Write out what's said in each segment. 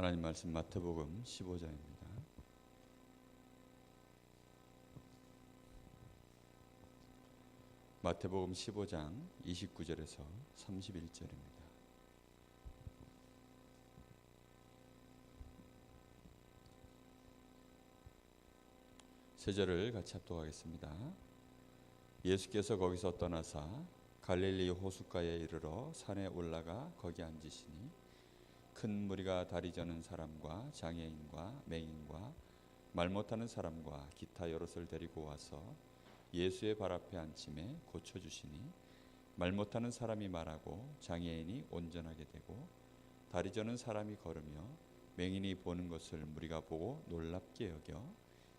하나님 말씀 마태복음 15장입니다. 마태복음 15장 29절에서 31절입니다. 세 절을 같이 합독하겠습니다. 예수께서 거기서 떠나사 갈릴리 호숫가에 이르러 산에 올라가 거기 앉으시니 큰 무리가 다리 저는 사람과 장애인과 맹인과 말 못하는 사람과 기타 여럿을 데리고 와서 예수의 발 앞에 앉힘에 고쳐주시니 말 못하는 사람이 말하고 장애인이 온전하게 되고 다리 저는 사람이 걸으며 맹인이 보는 것을 무리가 보고 놀랍게 여겨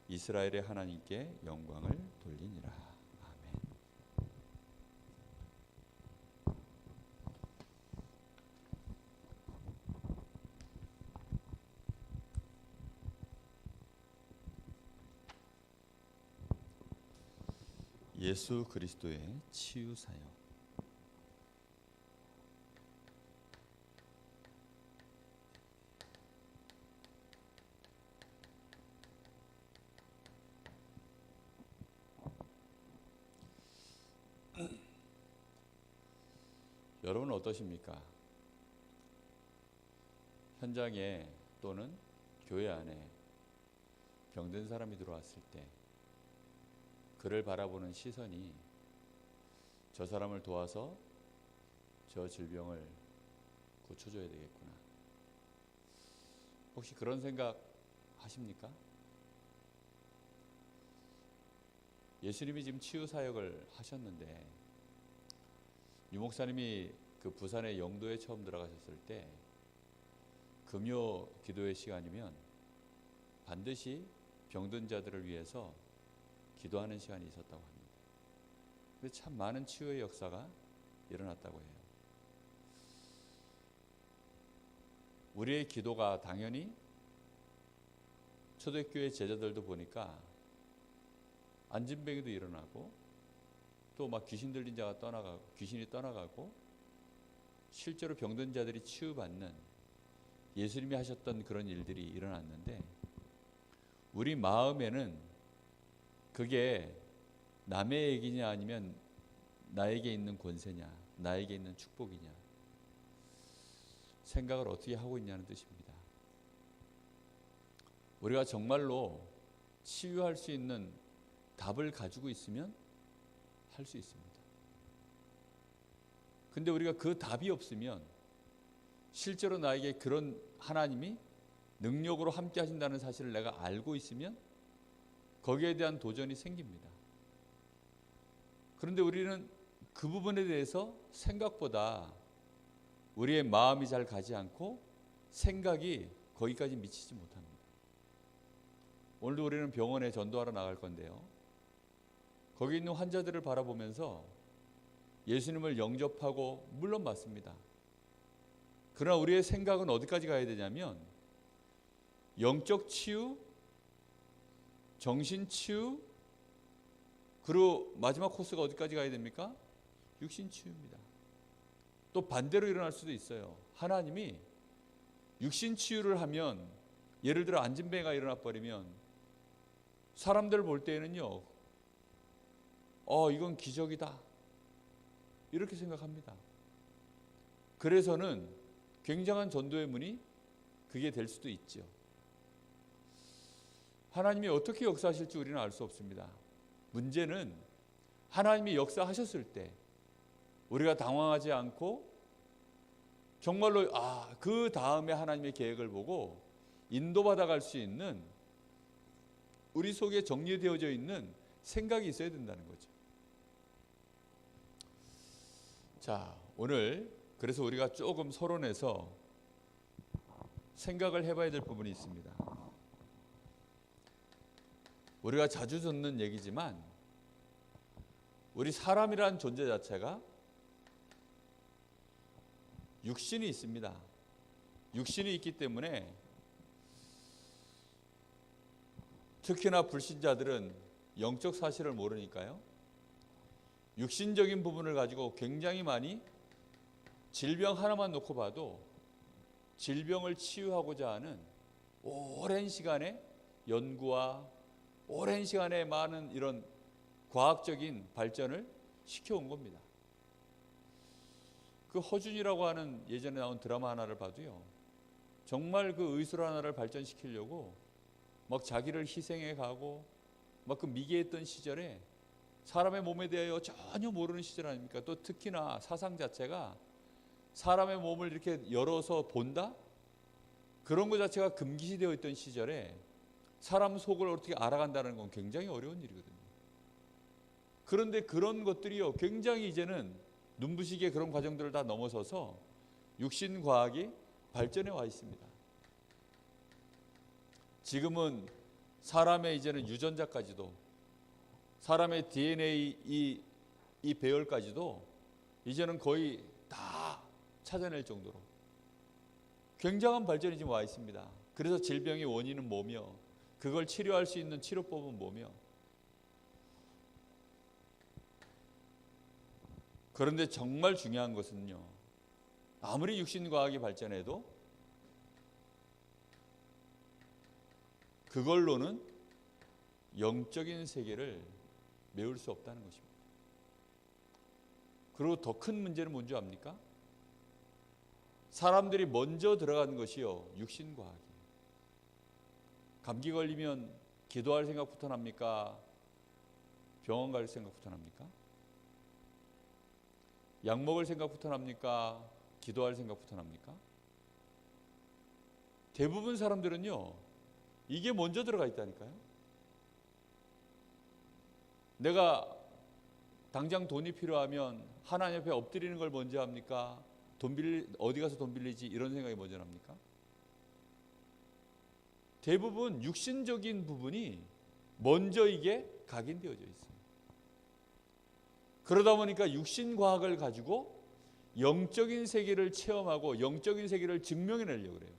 이스라엘의 하나님께 영광을 돌리니라. 아멘. 예수 그리스도의 치유 사역. 여러분은 어떠십니까? 현장에 또는 교회 안에 병든 사람이 들어왔을 때 그를 바라보는 시선이 저 사람을 도와서 저 질병을 고쳐줘야 되겠구나. 혹시 그런 생각 하십니까? 예수님이 지금 치유 사역을 하셨는데 유 목사님이 그 부산의 영도에 처음 들어가셨을 때 금요 기도의 시간이면 반드시 병든 자들을 위해서 기도하는 시간이 있었다고 합니다. 근데 참 많은 치유의 역사가 일어났다고 해요. 우리의 기도가 당연히 초대교회 제자들도 보니까 안진뱅이도 일어나고 또 막 귀신 들린 자가 떠나가고 귀신이 떠나가고 실제로 병든 자들이 치유받는 예수님이 하셨던 그런 일들이 일어났는데 우리 마음에는 그게 남의 얘기냐 아니면 나에게 있는 권세냐 나에게 있는 축복이냐 생각을 어떻게 하고 있냐는 뜻입니다. 우리가 정말로 치유할 수 있는 답을 가지고 있으면 할 수 있습니다. 근데 우리가 그 답이 없으면 실제로 나에게 그런 하나님이 능력으로 함께 하신다는 사실을 내가 알고 있으면 거기에 대한 도전이 생깁니다. 그런데 우리는 그 부분에 대해서 생각보다 우리의 마음이 잘 가지 않고 생각이 거기까지 미치지 못합니다. 오늘도 우리는 병원에 전도하러 나갈 건데요. 거기 있는 환자들을 바라보면서 예수님을 영접하고 물론 맞습니다. 그러나 우리의 생각은 어디까지 가야 되냐면 영적 치유, 정신 치유, 그리고 마지막 코스가 어디까지 가야 됩니까? 육신 치유입니다. 또 반대로 일어날 수도 있어요. 하나님이 육신 치유를 하면 예를 들어 안진뱅이가 일어나 버리면 사람들 볼 때에는요. 이건 기적이다. 이렇게 생각합니다. 그래서는 굉장한 전도의 문이 그게 될 수도 있죠. 하나님이 어떻게 역사하실지 우리는 알 수 없습니다. 문제는 하나님이 역사하셨을 때 우리가 당황하지 않고 정말로 그 다음에 하나님의 계획을 보고 인도받아 갈 수 있는 우리 속에 정리되어져 있는 생각이 있어야 된다는 거죠. 자, 오늘 그래서 우리가 조금 서론해서 생각을 해봐야 될 부분이 있습니다. 우리가 자주 듣는 얘기지만 우리 사람이란 존재 자체가 육신이 있습니다. 육신이 있기 때문에 특히나 불신자들은 영적 사실을 모르니까요. 육신적인 부분을 가지고 굉장히 많이 질병 하나만 놓고 봐도 질병을 치유하고자 하는 오랜 시간의 연구와 오랜 시간의 많은 이런 과학적인 발전을 시켜온 겁니다. 그 허준이라고 하는 예전에 나온 드라마 하나를 봐도요, 정말 그 의술 하나를 발전시키려고 막 자기를 희생해 가고 막 그 미개했던 시절에 사람의 몸에 대하여 전혀 모르는 시절 아닙니까? 또 특히나 사상 자체가 사람의 몸을 이렇게 열어서 본다? 그런 것 자체가 금기시되어 있던 시절에 사람 속을 어떻게 알아간다는 건 굉장히 어려운 일이거든요. 그런데 그런 것들이요, 굉장히 이제는 눈부시게 그런 과정들을 다 넘어서서 육신과학이 발전해 와 있습니다. 지금은 사람의 이제는 유전자까지도, 사람의 DNA 이 배열까지도 이제는 거의 다 찾아낼 정도로 굉장한 발전이 지금 와 있습니다. 그래서 질병의 원인은 뭐며, 그걸 치료할 수 있는 치료법은 뭐며. 그런데 정말 중요한 것은요, 아무리 육신과학이 발전해도 그걸로는 영적인 세계를 메울 수 없다는 것입니다. 그리고 더 큰 문제는 뭔지 압니까? 사람들이 먼저 들어간 것이요, 육신과학이에요. 감기 걸리면 기도할 생각부터 납니까? 병원 갈 생각부터 납니까? 약 먹을 생각부터 납니까? 기도할 생각부터 납니까? 대부분 사람들은요, 이게 먼저 들어가 있다니까요. 내가 당장 돈이 필요하면 하나님 앞에 엎드리는 걸 먼저 합니까? 어디 가서 돈 빌리지? 이런 생각이 먼저 납니까? 대부분 육신적인 부분이 먼저 이게 각인되어져 있어요. 그러다 보니까 육신과학을 가지고 영적인 세계를 체험하고 영적인 세계를 증명해내려고 그래요.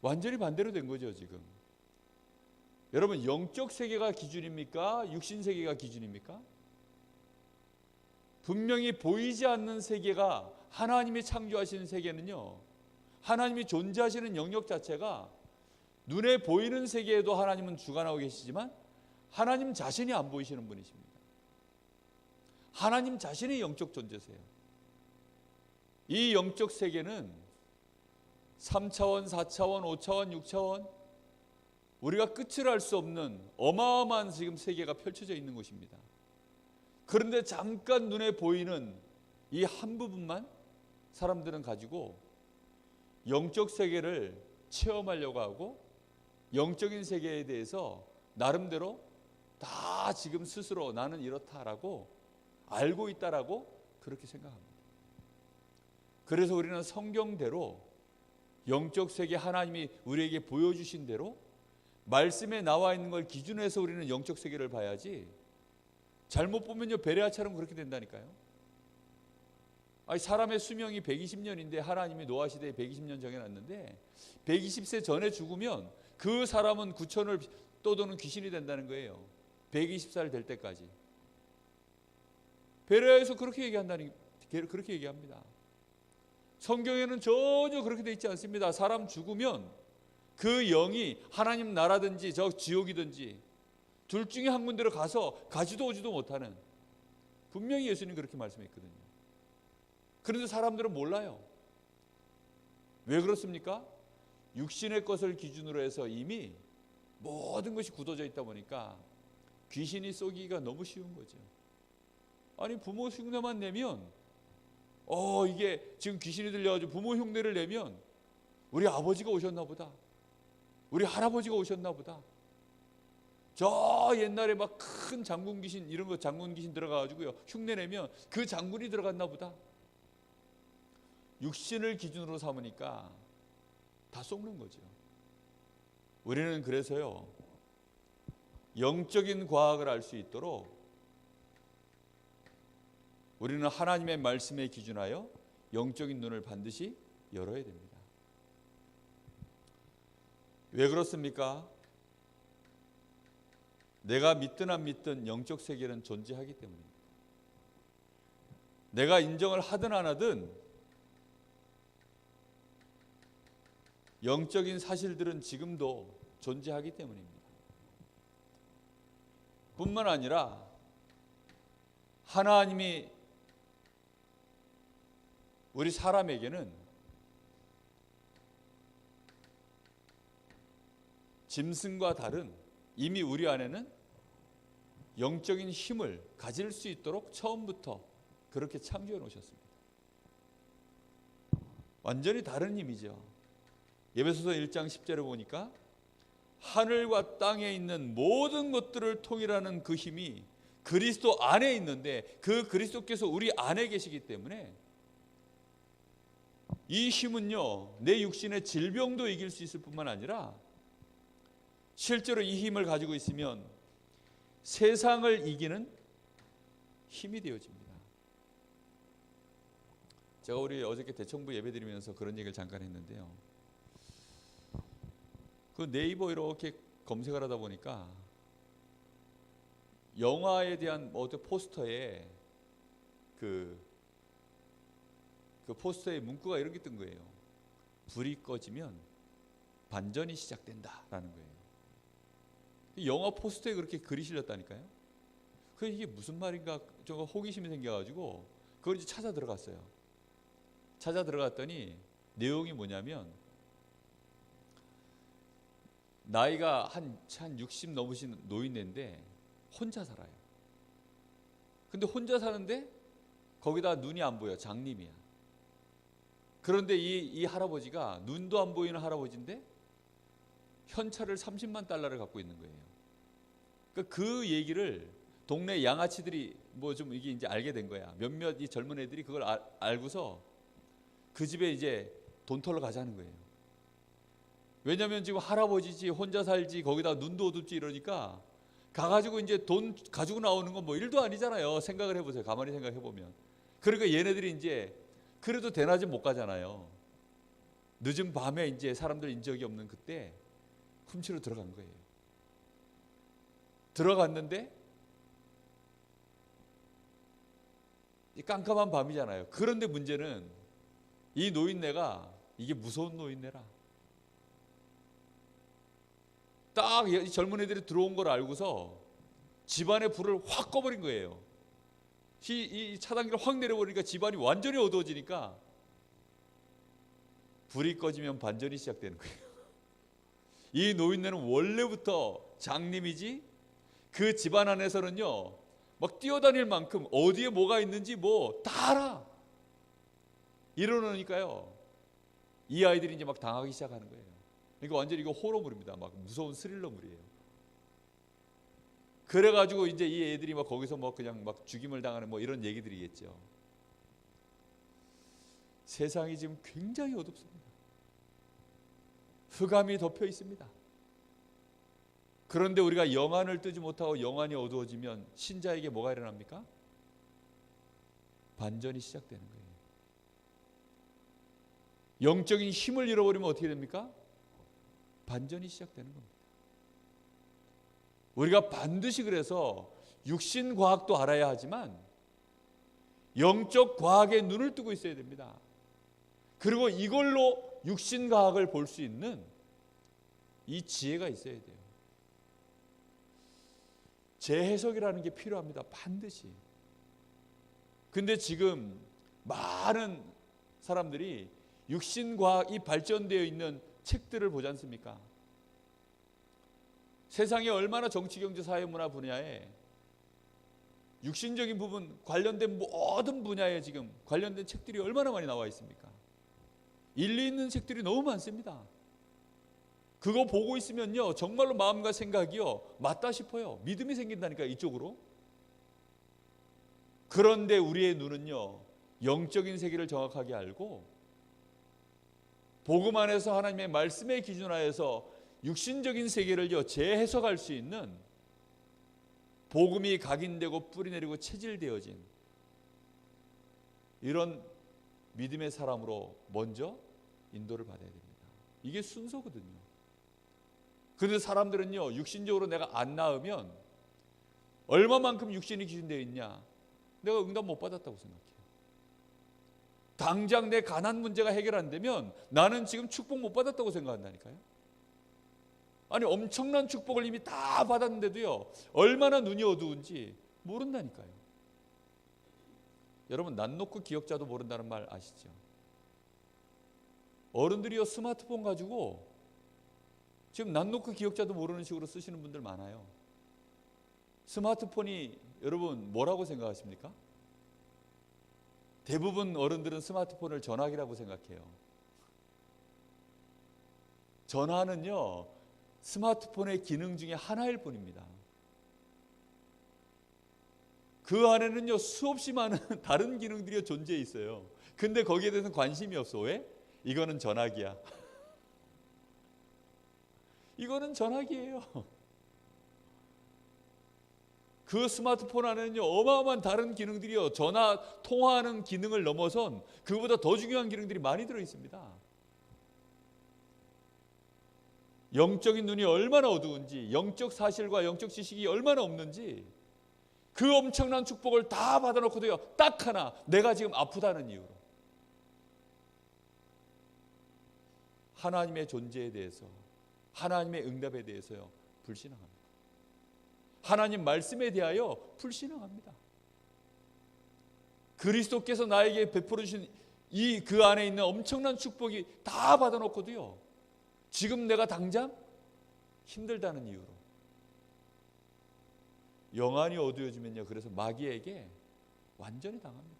완전히 반대로 된 거죠, 지금. 여러분, 영적 세계가 기준입니까? 육신 세계가 기준입니까? 분명히 보이지 않는 세계가, 하나님이 창조하신 세계는요, 하나님이 존재하시는 영역 자체가 눈에 보이는 세계에도 하나님은 주관하고 계시지만 하나님 자신이 안 보이시는 분이십니다. 하나님 자신이 영적 존재세요. 이 영적 세계는 3차원, 4차원, 5차원, 6차원, 우리가 끝을 알 수 없는 어마어마한 지금 세계가 펼쳐져 있는 곳입니다. 그런데 잠깐 눈에 보이는 이 한 부분만 사람들은 가지고 영적 세계를 체험하려고 하고 영적인 세계에 대해서 나름대로 다 지금 스스로 나는 이렇다라고 알고 있다라고 그렇게 생각합니다. 그래서 우리는 성경대로 영적 세계, 하나님이 우리에게 보여주신 대로 말씀에 나와 있는 걸 기준으로 해서 우리는 영적 세계를 봐야지, 잘못 보면요, 베레아처럼 그렇게 된다니까요. 아니, 사람의 수명이 120년인데 하나님이 노아 시대에 120년 정해놨는데 120세 전에 죽으면 그 사람은 구천을 떠도는 귀신이 된다는 거예요. 120살 될 때까지. 베레아에서 그렇게 얘기합니다. 성경에는 전혀 그렇게 돼 있지 않습니다. 사람 죽으면 그 영이 하나님 나라든지 저 지옥이든지 둘 중에 한 군데로 가서 가지도 오지도 못하는, 분명히 예수님 그렇게 말씀했거든요. 그런데 사람들은 몰라요. 왜 그렇습니까? 육신의 것을 기준으로 해서 이미 모든 것이 굳어져 있다 보니까 귀신이 쏘기가 너무 쉬운 거죠. 아니, 부모 흉내만 내면 이게 지금 귀신이 들려가지고 부모 흉내를 내면 우리 아버지가 오셨나 보다, 우리 할아버지가 오셨나 보다, 저 옛날에 막 큰 장군 귀신, 이런 거 장군 귀신 들어가가지고요 흉내 내면 그 장군이 들어갔나 보다. 육신을 기준으로 삼으니까 다 속는 거죠. 우리는 그래서요, 영적인 과학을 알 수 있도록 우리는 하나님의 말씀에 기준하여 영적인 눈을 반드시 열어야 됩니다. 왜 그렇습니까? 내가 믿든 안 믿든 영적 세계는 존재하기 때문입니다. 내가 인정을 하든 안 하든 우리는 영적 세계를 영적인 사실들은 지금도 존재하기 때문입니다. 뿐만 아니라 하나님이 우리 사람에게는 짐승과 다른 이미 우리 안에는 영적인 힘을 가질 수 있도록 처음부터 그렇게 창조해 놓으셨습니다. 완전히 다른 힘이죠. 에베소서 1장 10절에 보니까 하늘과 땅에 있는 모든 것들을 통일하는 그 힘이 그리스도 안에 있는데 그 그리스도께서 우리 안에 계시기 때문에 이 힘은요, 내 육신의 질병도 이길 수 있을 뿐만 아니라 실제로 이 힘을 가지고 있으면 세상을 이기는 힘이 되어집니다. 제가 우리 어저께 대청부 예배 드리면서 그런 얘기를 잠깐 했는데요. 그 네이버 이렇게 검색을 하다 보니까 영화에 대한 어떤 포스터에 그 포스터에 문구가 이렇게 뜬 거예요. 불이 꺼지면 반전이 시작된다라는 거예요. 영화 포스터에 그렇게 글이 실렸다니까요. 그래서 이게 무슨 말인가 좀 호기심이 생겨가지고 그걸 이제 찾아 들어갔어요. 찾아 들어갔더니 내용이 뭐냐면 나이가 한 60 넘으신 노인네인데 혼자 살아요. 근데 혼자 사는데 거기다 눈이 안 보여. 장님이야. 그런데 이 할아버지가 눈도 안 보이는 할아버지인데 현찰을 30만 달러를 갖고 있는 거예요. 그러니까 그 얘기를 동네 양아치들이 뭐 좀 이게 이제 알게 된 거야. 몇몇 이 젊은 애들이 그걸 알고서 그 집에 이제 돈 털러 가자는 거예요. 왜냐면 지금 할아버지지 혼자 살지 거기다 눈도 어둡지 이러니까 가가지고 이제 돈 가지고 나오는 건 뭐 일도 아니잖아요. 생각을 해보세요. 가만히 생각해보면. 그러니까 얘네들이 이제 그래도 대낮은 못 가잖아요. 늦은 밤에 이제 사람들 인적이 없는 그때 훔치러 들어간 거예요. 들어갔는데 깜깜한 밤이잖아요. 그런데 문제는 이 노인네가 이게 무서운 노인네라. 딱 이 젊은 애들이 들어온 걸 알고서 집안의 불을 확 꺼버린 거예요. 이 차단기를 확 내려버리니까 집안이 완전히 어두워지니까 불이 꺼지면 반전이 시작되는 거예요. 이 노인네는 원래부터 장님이지 그 집안 안에서는요 막 뛰어다닐 만큼 어디에 뭐가 있는지 뭐 다 알아. 이러니까요 이 아이들이 이제 막 당하기 시작하는 거예요. 그러니까 완전히 이거 호러물입니다. 막 무서운 스릴러물이에요. 그래가지고 이제 이 애들이 막 거기서 뭐 그냥 막 죽임을 당하는 뭐 이런 얘기들이겠죠. 세상이 지금 굉장히 어둡습니다. 흑암이 덮여 있습니다. 그런데 우리가 영안을 뜨지 못하고 영안이 어두워지면 신자에게 뭐가 일어납니까? 반전이 시작되는 거예요. 영적인 힘을 잃어버리면 어떻게 됩니까? 반전이 시작되는 겁니다. 우리가 반드시 그래서 육신 과학도 알아야 하지만 영적 과학에 눈을 뜨고 있어야 됩니다. 그리고 이걸로 육신 과학을 볼 수 있는 이 지혜가 있어야 돼요. 재해석이라는 게 필요합니다. 반드시. 근데 지금 많은 사람들이 육신 과학이 발전되어 있는 책들을 보지 않습니까? 세상에 얼마나 정치, 경제, 사회, 문화 분야에 육신적인 부분 관련된 모든 분야에 지금 관련된 책들이 얼마나 많이 나와 있습니까? 일리 있는 책들이 너무 많습니다. 그거 보고 있으면요 정말로 마음과 생각이요 맞다 싶어요. 믿음이 생긴다니까 이쪽으로. 그런데 우리의 눈은요 영적인 세계를 정확하게 알고 복음 안에서 하나님의 말씀의 기준하에서 육신적인 세계를요 재해석할 수 있는 복음이 각인되고 뿌리내리고 체질되어진 이런 믿음의 사람으로 먼저 인도를 받아야 됩니다. 이게 순서거든요. 그런데 사람들은요 육신적으로 내가 안 낳으면 얼마만큼 육신이 기준되어 있냐, 내가 응답 못 받았다고 생각해요. 당장 내 가난 문제가 해결 안 되면 나는 지금 축복 못 받았다고 생각한다니까요. 아니 엄청난 축복을 이미 다 받았는데도요, 얼마나 눈이 어두운지 모른다니까요. 여러분, 난 놓고 기억자도 모른다는 말 아시죠? 어른들이요, 스마트폰 가지고 지금 난 놓고 기억자도 모르는 식으로 쓰시는 분들 많아요. 스마트폰이 여러분 뭐라고 생각하십니까? 대부분 어른들은 스마트폰을 전화기라고 생각해요. 전화는요, 스마트폰의 기능 중에 하나일 뿐입니다. 그 안에는요, 수없이 많은 다른 기능들이 존재해 있어요. 근데 거기에 대해서는 관심이 없어. 왜? 이거는 전화기야. 이거는 전화기예요. 그 스마트폰 안에는요, 어마어마한 다른 기능들이요, 전화 통화하는 기능을 넘어선 그보다 더 중요한 기능들이 많이 들어 있습니다. 영적인 눈이 얼마나 어두운지, 영적 사실과 영적 지식이 얼마나 없는지, 그 엄청난 축복을 다 받아놓고도요, 딱 하나, 내가 지금 아프다는 이유로 하나님의 존재에 대해서, 하나님의 응답에 대해서요, 불신앙합니다. 하나님 말씀에 대하여 불신앙합니다. 그리스도께서 나에게 베풀어 주신 이 그 안에 있는 엄청난 축복이 다 받아놓고도요, 지금 내가 당장 힘들다는 이유로, 영안이 어두워지면요, 그래서 마귀에게 완전히 당합니다.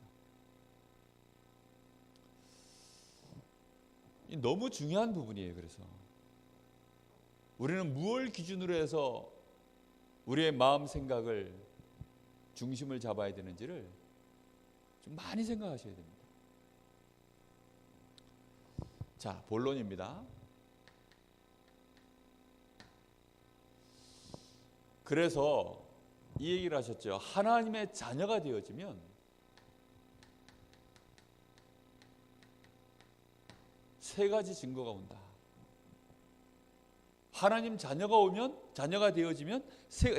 너무 중요한 부분이에요. 그래서 우리는 무엇을 기준으로 해서 우리의 마음 생각을 중심을 잡아야 되는지를 좀 많이 생각하셔야 됩니다. 자, 본론입니다. 그래서 이 얘기를 하셨죠. 하나님의 자녀가 되어지면 세 가지 증거가 온다. 하나님 자녀가 되어지면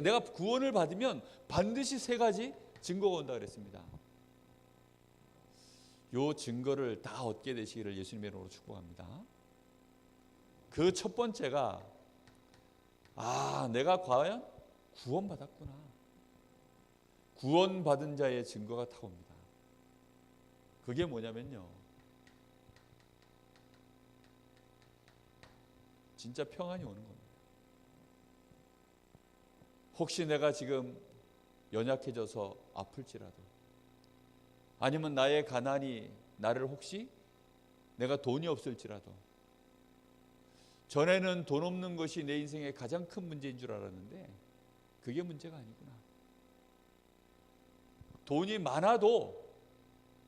내가 구원을 받으면 반드시 세 가지 증거가 온다 그랬습니다. 요 증거를 다 얻게 되시기를 예수님의 이름으로 축복합니다. 그 첫 번째가, 내가 과연 구원받았구나. 구원받은 자의 증거가 딱 옵니다. 그게 뭐냐면요, 진짜 평안이 오는 겁니다. 혹시 내가 지금 연약해져서 아플지라도, 아니면 나의 가난이 나를 혹시 내가 돈이 없을지라도, 전에는 돈 없는 것이 내 인생의 가장 큰 문제인 줄 알았는데 그게 문제가 아니구나. 돈이 많아도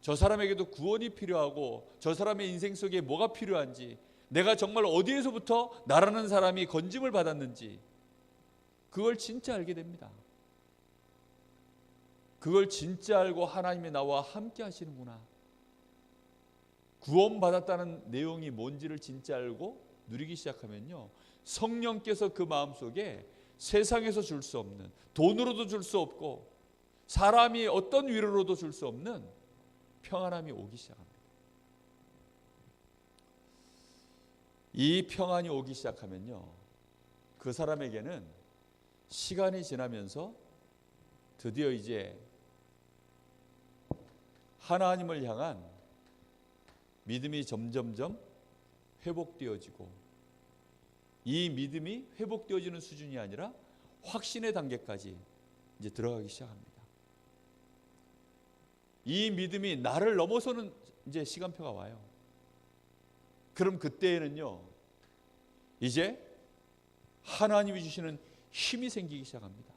저 사람에게도 구원이 필요하고 저 사람의 인생 속에 뭐가 필요한지, 내가 정말 어디에서부터 나라는 사람이 건짐을 받았는지 그걸 진짜 알게 됩니다. 그걸 진짜 알고 하나님이 나와 함께 하시는구나. 구원받았다는 내용이 뭔지를 진짜 알고 누리기 시작하면요, 성령께서 그 마음속에 세상에서 줄 수 없는, 돈으로도 줄 수 없고 사람이 어떤 위로로도 줄 수 없는 평안함이 오기 시작합니다. 이 평안이 오기 시작하면요, 그 사람에게는 시간이 지나면서 드디어 이제 하나님을 향한 믿음이 점점점 회복되어지고, 이 믿음이 회복되어지는 수준이 아니라 확신의 단계까지 이제 들어가기 시작합니다. 이 믿음이 나를 넘어서는 이제 시간표가 와요. 그럼 그때에는요, 이제 하나님이 주시는 힘이 생기기 시작합니다.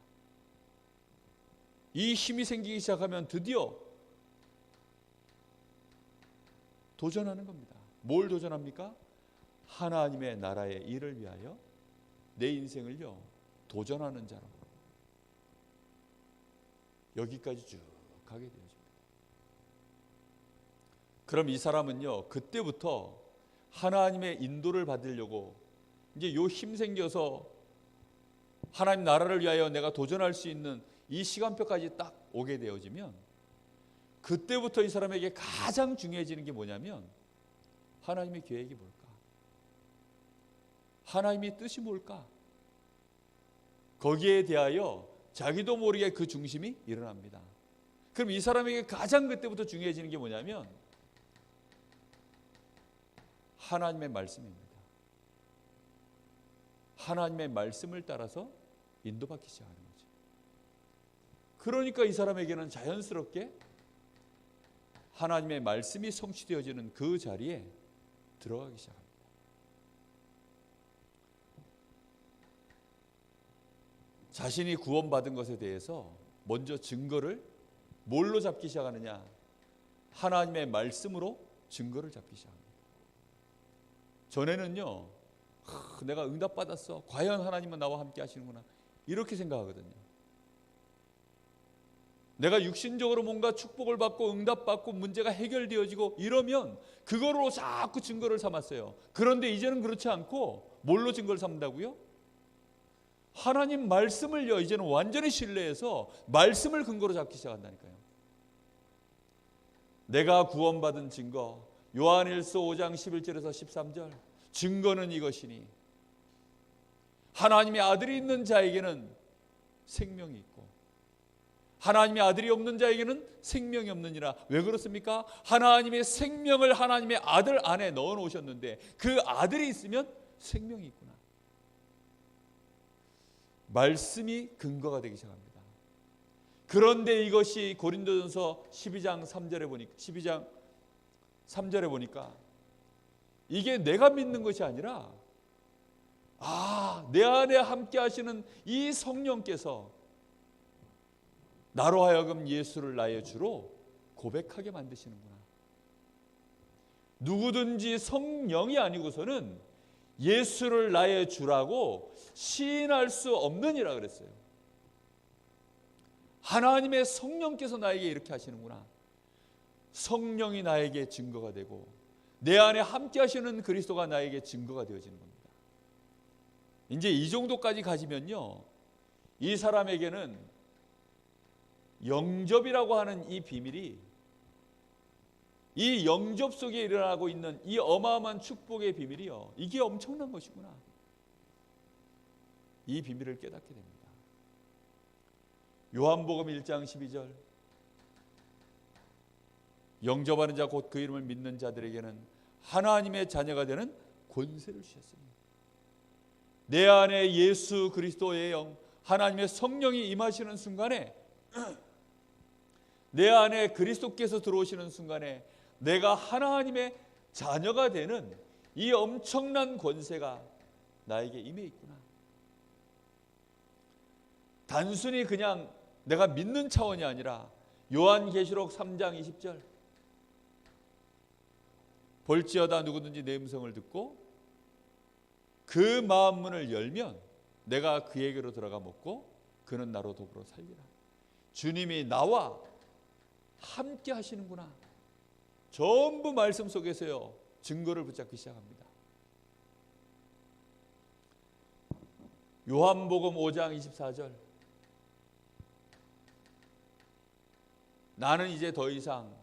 이 힘이 생기기 시작하면 드디어 도전하는 겁니다. 뭘 도전합니까? 하나님의 나라의 일을 위하여 내 인생을요, 도전하는 자로 여기까지 쭉 가게 되어집니다. 그럼 이 사람은요, 그때부터 하나님의 인도를 받으려고 이제 요 힘 생겨서 하나님 나라를 위하여 내가 도전할 수 있는 이 시간표까지 딱 오게 되어지면 그때부터 이 사람에게 가장 중요해지는 게 뭐냐면 하나님의 계획이 뭘까? 하나님의 뜻이 뭘까? 거기에 대하여 자기도 모르게 그 중심이 일어납니다. 그럼 이 사람에게 가장 그때부터 중요해지는 게 뭐냐면 하나님의 말씀입니다. 하나님의 말씀을 따라서 인도받기 시작하는 거죠. 그러니까 이 사람에게는 자연스럽게 하나님의 말씀이 성취되어지는 그 자리에 들어가기 시작합니다. 자신이 구원받은 것에 대해서 먼저 증거를 뭘로 잡기 시작하느냐? 하나님의 말씀으로 증거를 잡기 시작합니다. 전에는요, 내가 응답받았어. 과연 하나님은 나와 함께 하시는구나. 이렇게 생각하거든요. 내가 육신적으로 뭔가 축복을 받고 응답받고 문제가 해결되어지고 이러면 그거로 자꾸 증거를 삼았어요. 그런데 이제는 그렇지 않고 뭘로 증거를 삼는다고요? 하나님 말씀을요, 이제는 완전히 신뢰해서 말씀을 근거로 잡기 시작한다니까요. 내가 구원받은 증거, 요한일서 5장 11절에서 13절, 증거는 이것이니 하나님의 아들이 있는 자에게는 생명이 있고 하나님의 아들이 없는 자에게는 생명이 없느니라. 왜 그렇습니까? 하나님의 생명을 하나님의 아들 안에 넣어 놓으셨는데 그 아들이 있으면 생명이 있구나. 말씀이 근거가 되기 시작합니다. 그런데 이것이 고린도전서 12장 3절에 보니까 이게 내가 믿는 것이 아니라 내 안에 함께 하시는 이 성령께서 나로 하여금 예수를 나의 주로 고백하게 만드시는구나. 누구든지 성령이 아니고서는 예수를 나의 주라고 시인할 수 없느니라 그랬어요. 하나님의 성령께서 나에게 이렇게 하시는구나. 성령이 나에게 증거가 되고 내 안에 함께 하시는 그리스도가 나에게 증거가 되어지는 겁니다. 이제 이 정도까지 가지면요, 이 사람에게는 영접이라고 하는 이 비밀이, 이 영접 속에 일어나고 있는 이 어마어마한 축복의 비밀이요, 이게 엄청난 것이구나. 이 비밀을 깨닫게 됩니다. 요한복음 1장 12절, 영접하는 자 곧 그 이름을 믿는 자들에게는 하나님의 자녀가 되는 권세를 주셨습니다. 내 안에 예수 그리스도의 영, 하나님의 성령이 임하시는 순간에, 내 안에 그리스도께서 들어오시는 순간에 내가 하나님의 자녀가 되는 이 엄청난 권세가 나에게 임해 있구나. 단순히 그냥 내가 믿는 차원이 아니라 요한계시록 3장 20절, 볼지어다 누구든지 내 음성을 듣고 그 마음문을 열면 내가 그에게로 들어가 먹고 그는 나로 더불어 살리라. 주님이 나와 함께 하시는구나. 전부 말씀 속에서요, 증거를 붙잡기 시작합니다. 요한복음 5장 24절, 나는 이제 더 이상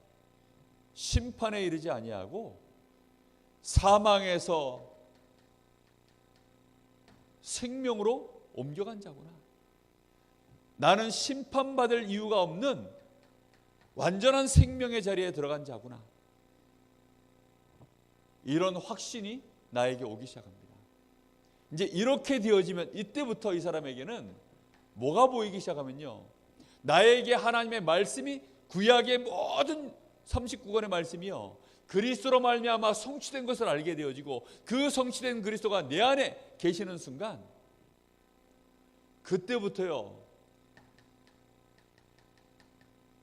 심판에 이르지 아니하고 사망에서 생명으로 옮겨간 자구나. 나는 심판받을 이유가 없는 완전한 생명의 자리에 들어간 자구나. 이런 확신이 나에게 오기 시작합니다. 이제 이렇게 되어지면 이때부터 이 사람에게는 뭐가 보이기 시작하면요, 나에게 하나님의 말씀이, 구약의 모든 39권의 말씀이요, 그리스도로 말미암아 성취된 것을 알게 되어지고 그 성취된 그리스도가 내 안에 계시는 순간, 그때부터요,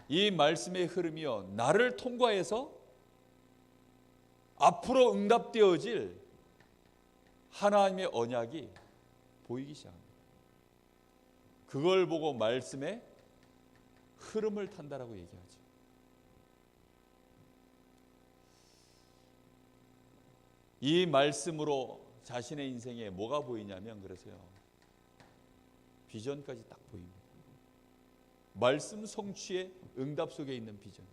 이 말씀의 흐름이요, 나를 통과해서 앞으로 응답되어질 하나님의 언약이 보이기 시작합니다. 그걸 보고 말씀의 흐름을 탄다라고 얘기하죠. 이 말씀으로 자신의 인생에 뭐가 보이냐면, 그래서요, 비전까지 딱 보입니다. 말씀 성취의 응답 속에 있는 비전.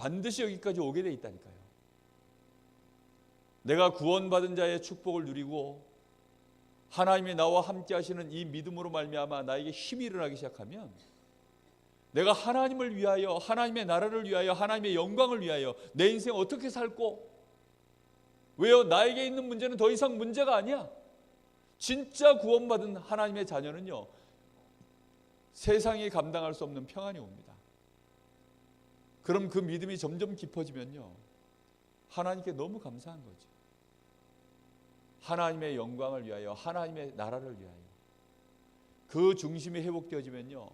반드시 여기까지 오게 돼 있다니까요. 내가 구원받은 자의 축복을 누리고 하나님이 나와 함께 하시는 이 믿음으로 말미암아 나에게 힘이 일어나기 시작하면 내가 하나님을 위하여, 하나님의 나라를 위하여, 하나님의 영광을 위하여 내 인생 어떻게 살고, 왜요? 나에게 있는 문제는 더 이상 문제가 아니야. 진짜 구원받은 하나님의 자녀는요, 세상이 감당할 수 없는 평안이 옵니다. 그럼 그 믿음이 점점 깊어지면요, 하나님께 너무 감사한 거죠. 하나님의 영광을 위하여, 하나님의 나라를 위하여. 그 중심이 회복되어지면요,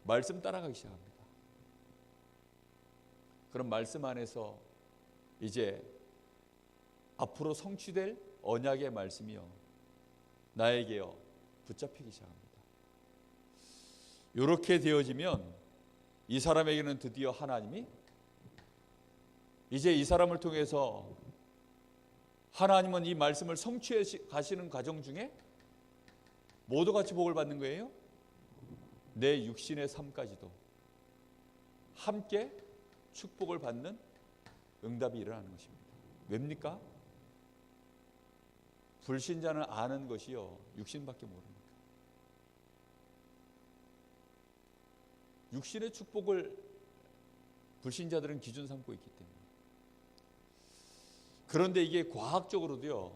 말씀 따라가기 시작합니다. 그럼 말씀 안에서 이제 앞으로 성취될 언약의 말씀이요, 나에게요 붙잡히기 시작합니다. 이렇게 되어지면 이 사람에게는 드디어 하나님이 이제 이 사람을 통해서 하나님은 이 말씀을 성취해 가시는 과정 중에 모두 같이 복을 받는 거예요. 내 육신의 삶까지도 함께 축복을 받는 응답이 일어나는 것입니다. 왜입니까? 불신자는 아는 것이요, 육신밖에 모릅니다. 육신의 축복을 불신자들은 기준 삼고 있기 때문에. 그런데 이게 과학적으로도요,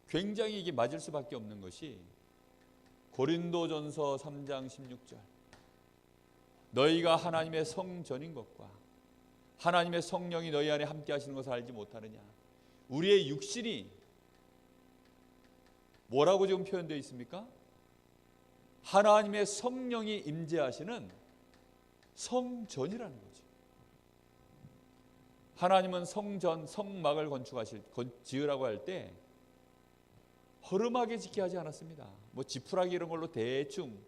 굉장히 이게 맞을 수밖에 없는 것이 고린도전서 3장 16절, 너희가 하나님의 성전인 것과 하나님의 성령이 너희 안에 함께 하시는 것을 알지 못하느냐. 우리의 육신이 뭐라고 지금 표현되어 있습니까? 하나님의 성령이 임재하시는 성전이라는 거죠. 하나님은 성전, 성막을 지으라고 할 때 허름하게 짓게 하지 않았습니다. 뭐 지푸라기 이런 걸로 대충,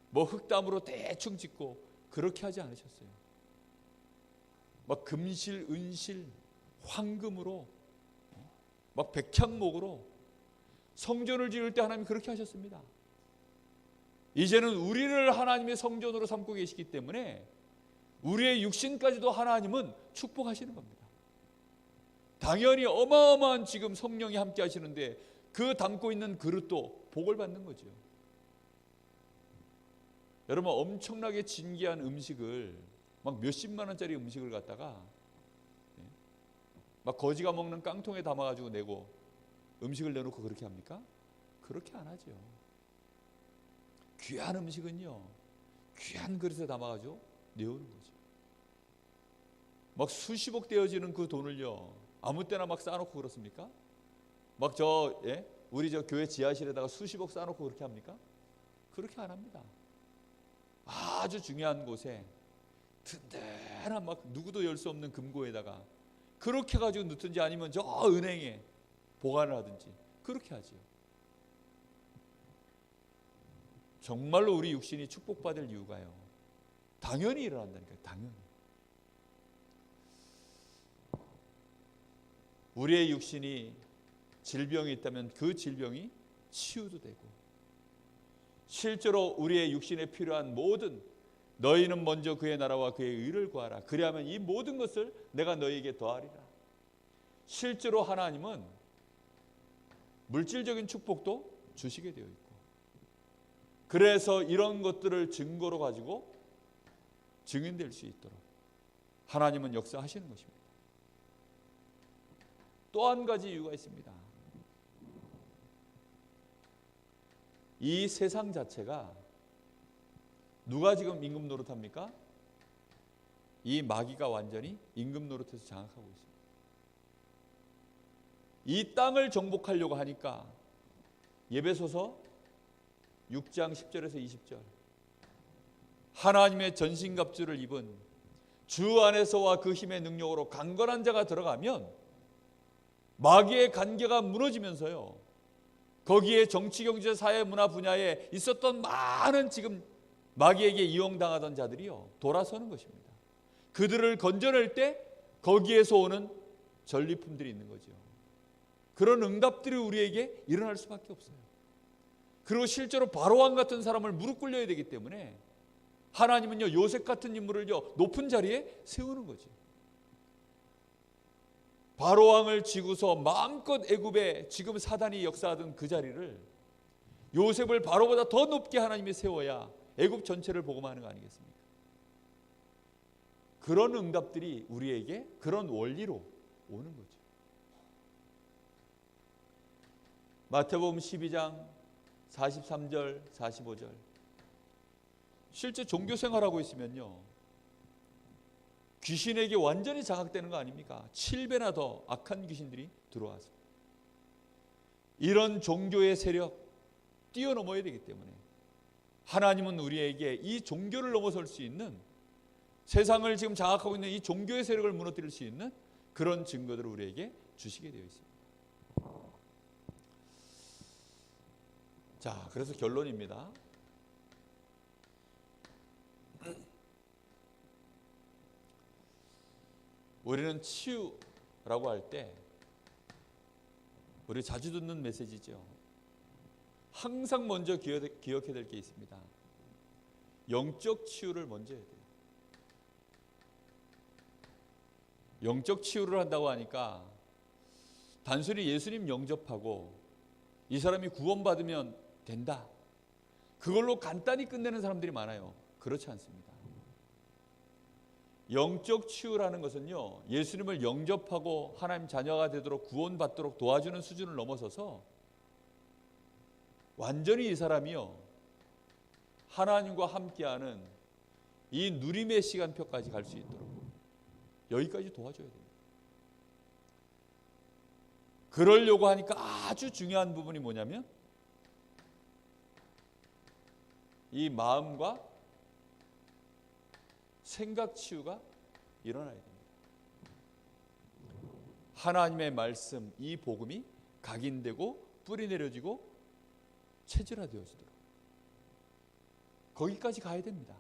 뭐 흙담으로 대충 짓고 그렇게 하지 않으셨어요. 막 금실, 은실, 황금으로, 막 백향목으로 성전을 지을 때 하나님이 그렇게 하셨습니다. 이제는 우리를 하나님의 성전으로 삼고 계시기 때문에 우리의 육신까지도 하나님은 축복하시는 겁니다. 당연히 어마어마한 지금 성령이 함께 하시는데 그 담고 있는 그릇도 복을 받는 거죠. 여러분, 엄청나게 진귀한 음식을, 막 몇십만 원짜리 음식을 갖다가 막 거지가 먹는 깡통에 담아가지고 내고 음식을 내놓고 그렇게 합니까? 그렇게 안 하죠. 귀한 음식은요, 귀한 그릇에 담아가지고 내오는 거죠. 막 수십억 되어지는 그 돈을요, 아무 때나 막 쌓아놓고 그렇습니까? 막 우리 교회 지하실에다가 수십억 쌓아놓고 그렇게 합니까? 그렇게 안 합니다. 아주 중요한 곳에 든든한 막 누구도 열 수 없는 금고에다가 그렇게 가지고 넣든지 아니면 저 은행에 보관을 하든지 그렇게 하죠. 정말로 우리 육신이 축복받을 이유가요, 당연히 일어난다니까요. 당연히. 우리의 육신이 질병이 있다면 그 질병이 치유도 되고, 실제로 우리의 육신에 필요한 모든, 너희는 먼저 그의 나라와 그의 의를 구하라. 그리하면 이 모든 것을 내가 너희에게 더하리라. 실제로 하나님은 물질적인 축복도 주시게 되어 있고, 그래서 이런 것들을 증거로 가지고 증인될 수 있도록 하나님은 역사하시는 것입니다. 또 한 가지 이유가 있습니다. 이 세상 자체가 누가 지금 임금 노릇합니까? 이 마귀가 완전히 임금 노릇해서 장악하고 있습니다. 이 땅을 정복하려고 하니까 에베소서 6장 10절에서 20절, 하나님의 전신갑주를 입은 주 안에서와 그 힘의 능력으로 강건한 자가 들어가면 마귀의 관계가 무너지면서요, 거기에 정치, 경제, 사회, 문화 분야에 있었던 많은 지금 마귀에게 이용당하던 자들이요 돌아서는 것입니다. 그들을 건져낼 때 거기에서 오는 전리품들이 있는 거죠. 그런 응답들이 우리에게 일어날 수밖에 없어요. 그리고 실제로 바로왕 같은 사람을 무릎 꿇려야 되기 때문에 하나님은요, 요셉 같은 인물을요, 높은 자리에 세우는 거지. 바로 왕을 지고서 마음껏 애굽에 지금 사단이 역사하던 그 자리를 요셉을 바로보다 더 높게 하나님이 세워야 애굽 전체를 복음하는 거 아니겠습니까? 그런 응답들이 우리에게 그런 원리로 오는 거죠. 마태복음 12장 43절 45절. 실제 종교 생활하고 있으면요, 귀신에게 완전히 장악되는 거 아닙니까? 7배나 더 악한 귀신들이 들어와서. 이런 종교의 세력 뛰어넘어야 되기 때문에 하나님은 우리에게 이 종교를 넘어설 수 있는, 세상을 지금 장악하고 있는 이 종교의 세력을 무너뜨릴 수 있는 그런 증거들을 우리에게 주시게 되어 있습니다. 자, 그래서 결론입니다. 우리는 치유라고 할 때 우리 자주 듣는 메시지죠. 항상 먼저 기억해야 될 게 있습니다. 영적 치유를 먼저 해야 돼요. 영적 치유를 한다고 하니까 단순히 예수님 영접하고 이 사람이 구원받으면 된다, 그걸로 간단히 끝내는 사람들이 많아요. 그렇지 않습니다. 영적 치유라는 것은요, 예수님을 영접하고 하나님 자녀가 되도록 구원받도록 도와주는 수준을 넘어서서 완전히 이 사람이요, 하나님과 함께하는 이 누림의 시간표까지 갈 수 있도록 여기까지 도와줘야 됩니다. 그러려고 하니까 아주 중요한 부분이 뭐냐면 이 마음과 생각 치유가 일어나야 됩니다. 하나님의 말씀, 이 복음이 각인되고 뿌리 내려지고 체질화되어지도록 거기까지 가야 됩니다.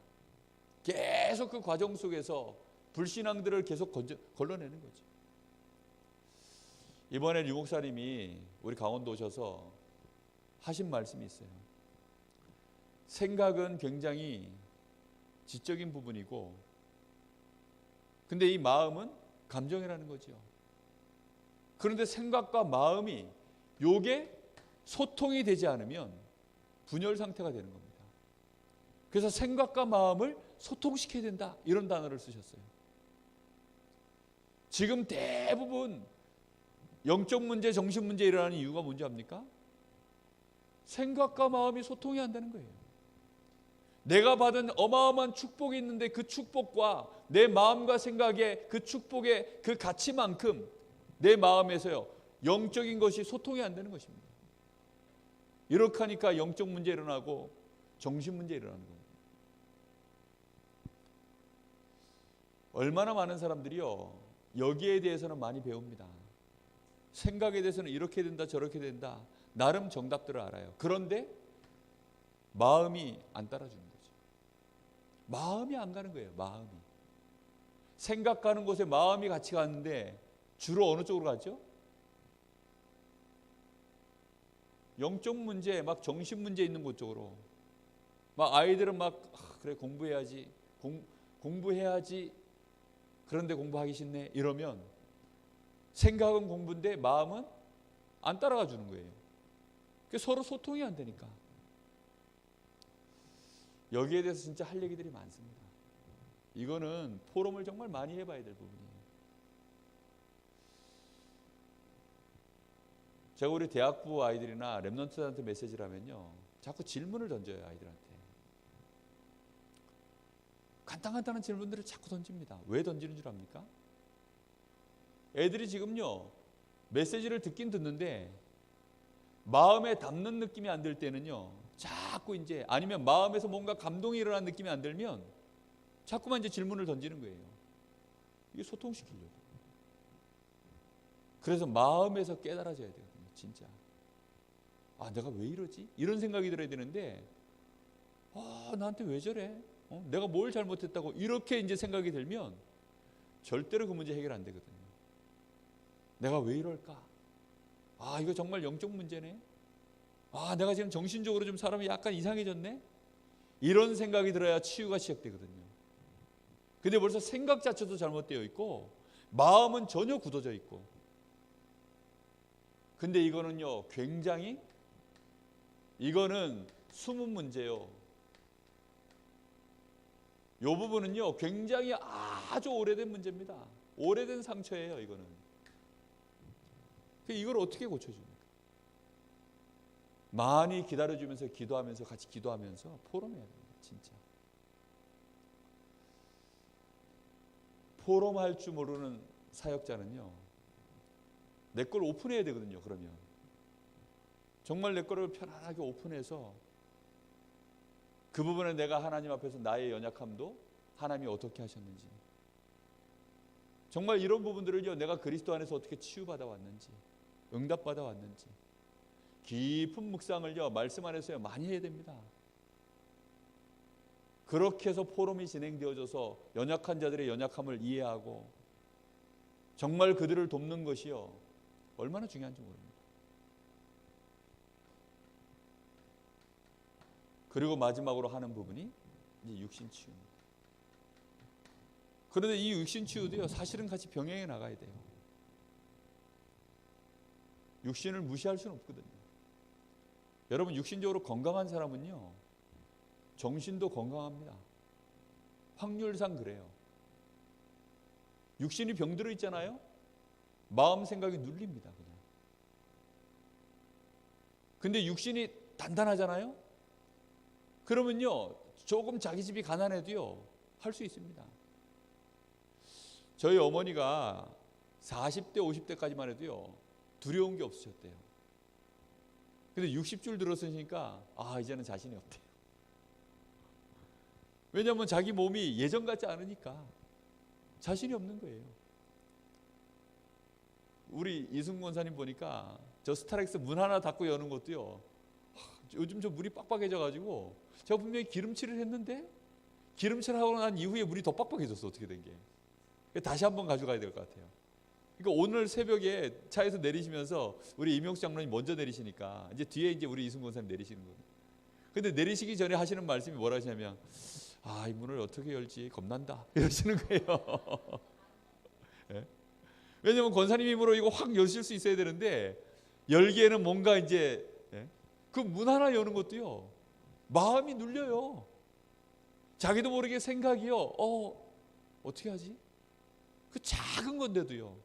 계속 그 과정 속에서 불신앙들을 계속 걸러내는 거죠. 이번에 류 목사님이 우리 강원도 오셔서 하신 말씀이 있어요. 생각은 굉장히 지적인 부분이고, 근데 이 마음은 감정이라는 거죠. 그런데 생각과 마음이 요게 소통이 되지 않으면 분열 상태가 되는 겁니다. 그래서 생각과 마음을 소통시켜야 된다, 이런 단어를 쓰셨어요. 지금 대부분 영적 문제, 정신 문제 일어나는 이유가 뭔지 압니까? 생각과 마음이 소통이 안 되는 거예요. 내가 받은 어마어마한 축복이 있는데 그 축복과 내 마음과 생각의 그 축복의 그 가치만큼 내 마음에서요, 영적인 것이 소통이 안 되는 것입니다. 이렇게 하니까 영적 문제 일어나고 정신 문제 일어나는 겁니다. 얼마나 많은 사람들이요, 여기에 대해서는 많이 배웁니다. 생각에 대해서는 이렇게 된다, 저렇게 된다, 나름 정답들을 알아요. 그런데 마음이 안 따라주는 거죠. 마음이 안 가는 거예요. 마음이. 생각 가는 곳에 마음이 같이 가는데 주로 어느 쪽으로 가죠? 영적 문제, 막 정신 문제 있는 곳 쪽으로. 막 아이들은 막 그래 공부해야지, 공부해야지. 그런데 공부하기 싫네, 이러면 생각은 공부인데 마음은 안 따라가 주는 거예요. 서로 소통이 안 되니까. 여기에 대해서 진짜 할 얘기들이 많습니다. 이거는 포럼을 정말 많이 해봐야 될 부분이에요. 제가 우리 대학부 아이들이나 랩넌트한테 메시지를 하면요, 자꾸 질문을 던져요. 아이들한테 간단한 질문들을 자꾸 던집니다. 왜 던지는 줄 압니까? 애들이 지금요, 메시지를 듣긴 듣는데 마음에 담는 느낌이 안 들 때는요, 자꾸 이제, 아니면 마음에서 뭔가 감동이 일어나는 느낌이 안 들면 자꾸만 이제 질문을 던지는 거예요. 이게 소통시키려고. 그래서 마음에서 깨달아져야 되거든요. 진짜. 아, 내가 왜 이러지? 이런 생각이 들어야 되는데, 나한테 왜 저래? 내가 뭘 잘못했다고 이렇게 이제 생각이 들면 절대로 그 문제 해결 안 되거든요. 내가 왜 이럴까? 이거 정말 영적 문제네. 내가 지금 정신적으로 좀 사람이 약간 이상해졌네. 이런 생각이 들어야 치유가 시작되거든요. 근데 벌써 생각 자체도 잘못되어 있고 마음은 전혀 굳어져 있고. 근데 이거는요, 굉장히 이거는 숨은 문제요. 이 부분은요, 굉장히 아주 오래된 문제입니다. 오래된 상처예요, 이거는. 이걸 어떻게 고쳐줍니까? 많이 기다려주면서 기도하면서 같이 기도하면서 포럼해야 됩니다. 진짜. 포럼할 줄 모르는 사역자는요, 내 걸 오픈해야 되거든요. 그러면 정말 내 거를 편안하게 오픈해서 그 부분에 내가 하나님 앞에서 나의 연약함도 하나님이 어떻게 하셨는지, 정말 이런 부분들을요, 내가 그리스도 안에서 어떻게 치유받아 왔는지, 응답받아 왔는지 깊은 묵상을요, 말씀 안에서요 많이 해야 됩니다. 그렇게 해서 포럼이 진행되어져서 연약한 자들의 연약함을 이해하고 정말 그들을 돕는 것이요, 얼마나 중요한지 모릅니다. 그리고 마지막으로 하는 부분이 이제 육신 치유입니다. 그런데 이 육신 치유도요, 사실은 같이 병행해 나가야 돼요. 육신을 무시할 수는 없거든요. 여러분, 육신적으로 건강한 사람은요, 정신도 건강합니다. 확률상 그래요. 육신이 병들어 있잖아요. 마음 생각이 눌립니다, 그냥. 근데 육신이 단단하잖아요. 그러면요, 조금 자기 집이 가난해도요, 할 수 있습니다. 저희 어머니가 40대, 50대까지만 해도요, 두려운 게 없으셨대요. 근데 60줄 들었으니까 이제는 자신이 없대요. 왜냐하면 자기 몸이 예전 같지 않으니까 자신이 없는 거예요. 우리 이승 권사님 보니까 저 스타렉스 문 하나 닫고 여는 것도요, 요즘 저 물이 빡빡해져 가지고 제가 분명히 기름칠을 했는데 기름칠 하고 난 이후에 물이 더 빡빡해졌어. 어떻게 된 게. 다시 한번 가져가야 될 것 같아요. 그러니까 오늘 새벽에 차에서 내리시면서 우리 임용수 장로님 먼저 내리시니까 이제 뒤에 이제 우리 이승 권사님 내리시는 거예요. 근데 내리시기 전에 하시는 말씀이 뭐라 하시냐면, 이 문을 어떻게 열지 겁난다 이러시는 거예요. 네? 왜냐하면 권사님 힘으로 이거 확 여실 수 있어야 되는데 열기에는 뭔가 이제 그 문 하나 여는 것도요, 마음이 눌려요. 자기도 모르게 생각이요, 어떻게 하지? 그 작은 건데도요.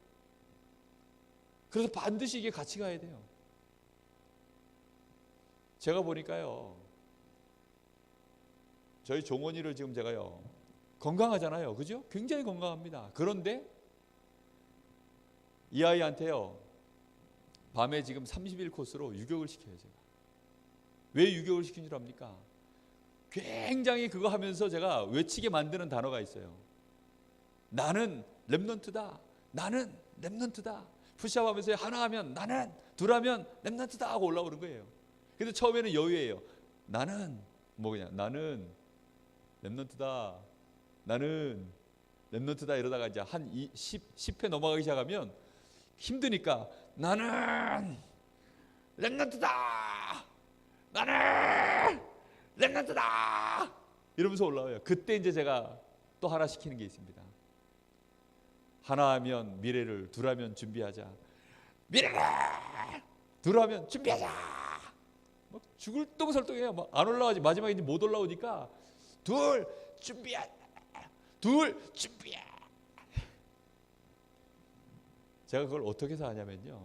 그래서 반드시 이게 같이 가야 돼요. 제가 보니까요, 저희 종원이를 지금 제가요, 건강하잖아요. 그죠? 굉장히 건강합니다. 그런데 이 아이한테요, 밤에 지금 30일 코스로 유격을 시켜요, 제가. 왜 유격을 시킨 줄 압니까? 굉장히 그거 하면서 제가 외치게 만드는 단어가 있어요. 나는 렘넌트다. 나는 렘넌트다. 푸시업 하면서 하나 하면 나는, 둘 하면 렘넌트다 하고 올라오는 거예요. 근데 처음에는 여유예요. 나는 나는 렘넌트다. 나는 렘넌트다 이러다가 이제 한 10회 넘어가기 시작하면 힘드니까 나는 렘넌트다. 나는 렘넌트다. 이러면서 올라와요. 그때 이제 제가 또 하나 시키는 게 있습니다. 하나 하면 미래를, 둘 하면 준비하자. 미래를, 둘 하면 준비하자. 막 죽을 똥설똥해요. 막 안 올라가지. 마지막에 이제 못 올라오니까 둘 준비하자. 둘 준비해. 제가 그걸 어떻게 해서 하냐면요,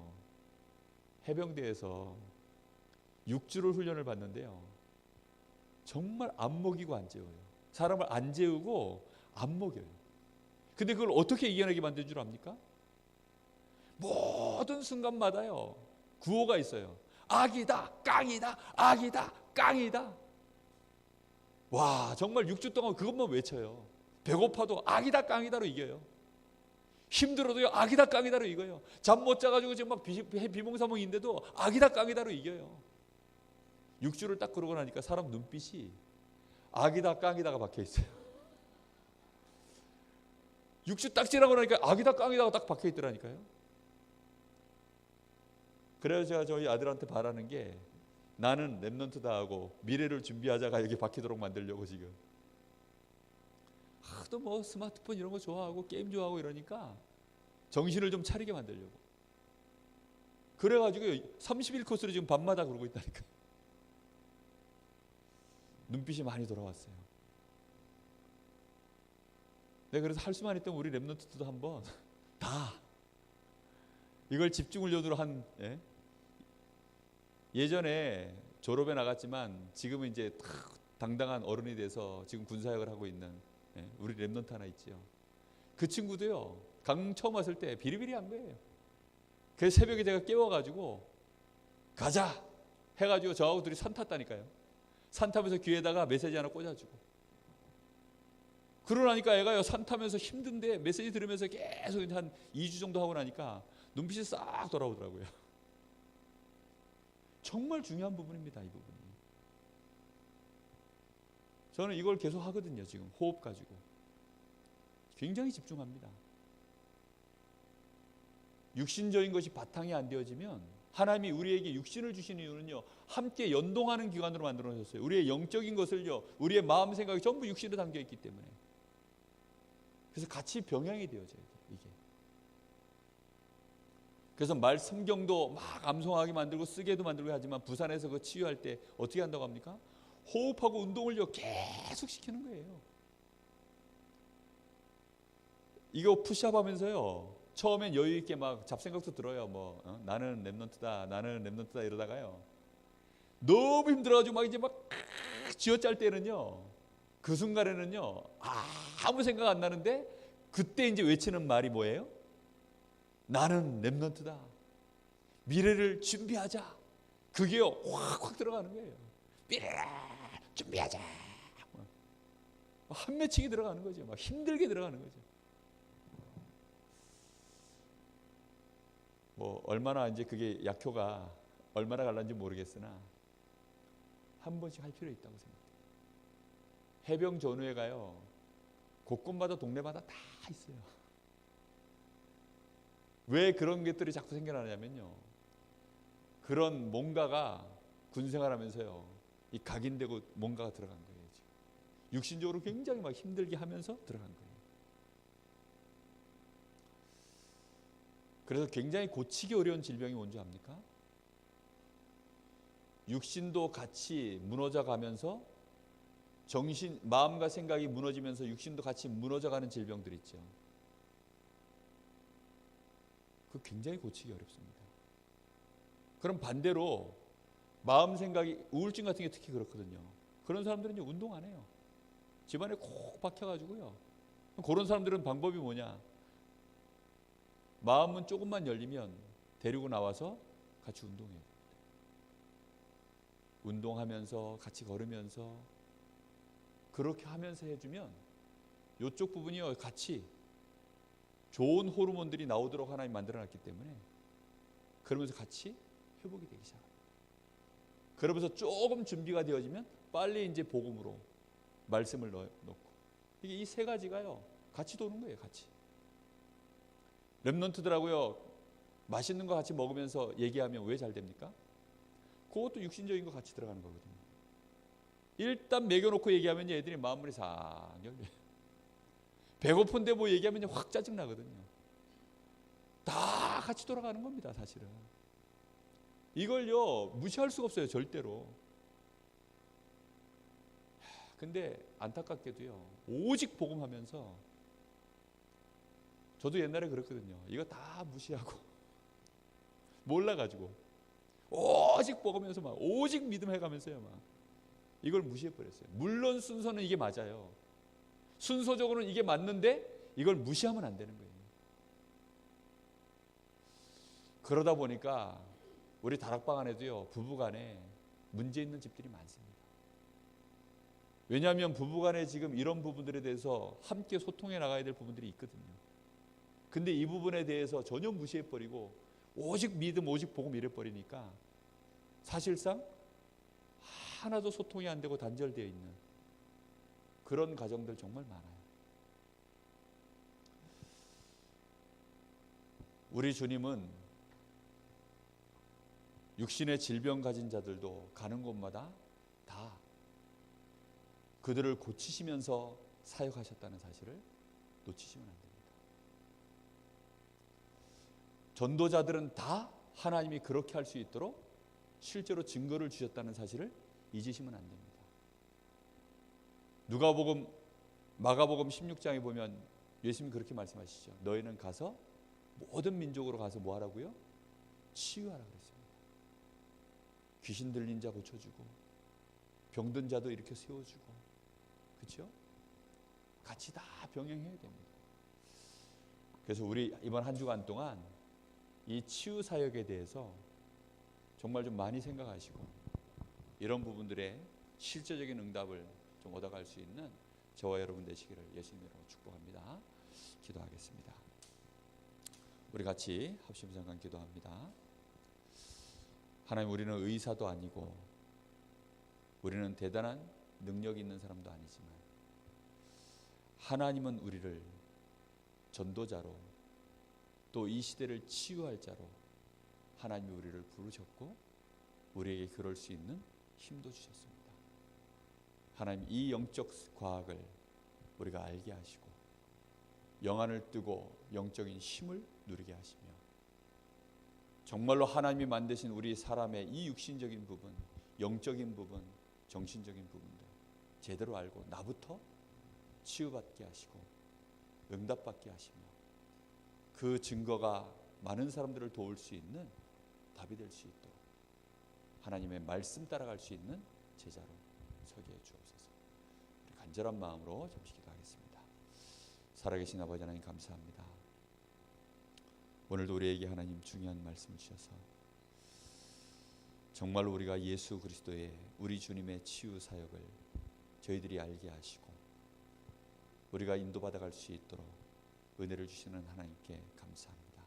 해병대에서 6주를 훈련을 받는데요, 정말 안 먹이고 안 재워요. 사람을 안 재우고 안 먹여요. 근데 그걸 어떻게 이겨내게 만든 줄 압니까? 모든 순간마다요, 구호가 있어요. 악이다, 깡이다, 악이다, 깡이다. 와, 정말 6주 동안 그것만 외쳐요. 배고파도 악이다, 깡이다로 이겨요. 힘들어도요, 악이다, 깡이다로 이겨요. 잠 못 자가지고 지금 막 비몽사몽인데도 악이다, 깡이다로 이겨요. 6주를 딱 그러고 나니까 사람 눈빛이 악이다, 깡이다가 박혀 있어요. 6주 딱 지나고 나니까 악이다, 깡이다가 딱 박혀 있더라니까요. 그래서 제가 저희 아들한테 바라는 게, 나는 렘넌트다 하고 미래를 준비하자가 여기 박히도록 만들려고 지금 하도 뭐 스마트폰 이런 거 좋아하고 게임 좋아하고 이러니까 정신을 좀 차리게 만들려고. 그래가지고 31코스로 지금 밤마다 그러고 있다니까. 눈빛이 많이 돌아왔어요. 네, 그래서 할 수만 있다면 우리 렘넌트도 한번 다 이걸 집중훈련으로 한, 예전에 졸업에 나갔지만 지금은 이제 당당한 어른이 돼서 지금 군사역을 하고 있는 우리 렘넌트 하나 있지요. 그 친구도요, 강 처음 왔을 때 비리비리한 거예요. 그래서 새벽에 제가 깨워가지고 가자 해가지고 저하고 둘이 산 탔다니까요. 산 타면서 귀에다가 메시지 하나 꽂아주고. 그러나니까 애가요, 산 타면서 힘든데 메시지 들으면서 계속 한 2주 정도 하고 나니까 눈빛이 싹 돌아오더라고요. 정말 중요한 부분입니다, 이 부분이. 저는 이걸 계속 하거든요, 지금 호흡 가지고. 굉장히 집중합니다. 육신적인 것이 바탕이 안 되어지면 하나님이 우리에게 육신을 주시는 이유는요, 함께 연동하는 기관으로 만들어 놓으셨어요. 우리의 영적인 것을요, 우리의 마음 생각이 전부 육신으로 담겨 있기 때문에. 그래서 같이 병행이 되어져야 돼요, 이게. 그래서 성경도 막 암송하게 만들고 쓰게도 만들고 하지만 부산에서 그 치유할 때 어떻게 한다고 합니까? 호흡하고 운동을요 계속 시키는 거예요. 이거 푸시업 하면서요, 처음엔 여유 있게 막 잡생각도 들어요. 나는 렘넌트다, 나는 렘넌트다 이러다가요, 너무 힘들어가지고 막 이제 막 쥐어짤 때는요, 그 순간에는요 아무 생각 안 나는데 그때 이제 외치는 말이 뭐예요? 나는 렘넌트다. 미래를 준비하자. 그게요 확 들어가는 거예요. 미래를 준비하자. 한 맺히게 들어가는 거죠. 막 힘들게 들어가는 거죠. 얼마나 이제 그게 약효가 얼마나 갈란지 모르겠으나 한 번씩 할 필요 있다고 생각해요. 해병 전우회가요, 곳곳마다 동네마다 다 있어요. 왜 그런 것들이 자꾸 생겨나냐면요, 그런 뭔가가 군생활하면서요, 이 각인되고 뭔가가 들어간 거예요. 지금. 육신적으로 굉장히 막 힘들게 하면서 들어간 거예요. 그래서 굉장히 고치기 어려운 질병이 뭔지 압니까? 육신도 같이 무너져 가면서 정신, 마음과 생각이 무너지면서 육신도 같이 무너져가는 질병들 있죠. 그거 굉장히 고치기 어렵습니다. 그럼 반대로 마음 생각이, 우울증 같은 게 특히 그렇거든요. 그런 사람들은 이제 운동 안 해요. 집안에 콕 박혀가지고요. 그런 사람들은 방법이 뭐냐? 마음은 조금만 열리면 데리고 나와서 같이 운동해요. 운동하면서 같이 걸으면서 그렇게 하면서 해주면 이쪽 부분이요, 같이 좋은 호르몬들이 나오도록 하나님 만들어놨기 때문에 그러면서 같이 회복이 되기 시작합니다. 그러면서 조금 준비가 되어지면 빨리 이제 복음으로 말씀을 넣고, 이게 이 세 가지가요 같이 도는 거예요. 같이. 렘넌트들하고요 맛있는 거 같이 먹으면서 얘기하면 왜 잘 됩니까? 그것도 육신적인 거 같이 들어가는 거거든요. 일단 먹여놓고 얘기하면 애들이 마음문이 싹 열려요. 배고픈데 뭐 얘기하면 확 짜증 나거든요. 다 같이 돌아가는 겁니다, 사실은. 이걸요 무시할 수가 없어요, 절대로. 근데 안타깝게도요, 오직 복음하면서, 저도 옛날에 그랬거든요. 이거 다 무시하고 몰라가지고 오직 복음하면서 막 오직 믿음 해가면서요, 막 이걸 무시해버렸어요. 물론 순서는 이게 맞아요. 순서적으로는 이게 맞는데 이걸 무시하면 안 되는 거예요. 그러다 보니까 우리 다락방 안에도요 부부간에 문제 있는 집들이 많습니다. 왜냐하면 부부간에 지금 이런 부분들에 대해서 함께 소통해 나가야 될 부분들이 있거든요. 근데 이 부분에 대해서 전혀 무시해버리고 오직 믿음, 오직 복음 이래버리니까 사실상 하나도 소통이 안 되고 단절되어 있는 그런 가정들 정말 많아요. 우리 주님은 육신의 질병 가진 자들도 가는 곳마다 다 그들을 고치시면서 사역하셨다는 사실을 놓치시면 안 됩니다. 전도자들은 다 하나님이 그렇게 할 수 있도록 실제로 증거를 주셨다는 사실을 잊으시면 안 됩니다. 누가복음, 마가복음 16장에 보면 예수님이 그렇게 말씀하시죠. 너희는 가서 모든 민족으로 가서 뭐 하라고요? 치유하라 그랬습니다. 귀신 들린 자 고쳐주고 병든 자도 이렇게 세워주고, 그렇죠? 같이 다 병행해야 됩니다. 그래서 우리 이번 한 주간 동안 이 치유 사역에 대해서 정말 좀 많이 생각하시고 이런 부분들의 실제적인 응답을 좀 얻어갈 수 있는 저와 여러분 되시기를 예수님으로 축복합니다. 기도하겠습니다. 우리 같이 합심 잠깐 기도합니다. 하나님, 우리는 의사도 아니고 우리는 대단한 능력이 있는 사람도 아니지만 하나님은 우리를 전도자로 또 이 시대를 치유할 자로 하나님이 우리를 부르셨고 우리에게 그럴 수 있는 힘도 주셨습니다. 하나님, 이 영적 과학을 우리가 알게 하시고 영안을 뜨고 영적인 힘을 누리게 하시며 정말로 하나님이 만드신 우리 사람의 이 육신적인 부분, 영적인 부분, 정신적인 부분도 제대로 알고 나부터 치유받게 하시고 응답받게 하시며 그 증거가 많은 사람들을 도울 수 있는 답이 될 수 있도록 하나님의 말씀 따라갈 수 있는 제자로 서게 해 주옵소서. 우리 간절한 마음으로 잠시 기도하겠습니다. 살아계신 아버지 하나님, 감사합니다. 오늘도 우리에게 하나님 중요한 말씀을 주셔서 정말로 우리가 예수 그리스도의 우리 주님의 치유 사역을 저희들이 알게 하시고 우리가 인도받아갈 수 있도록 은혜를 주시는 하나님께 감사합니다.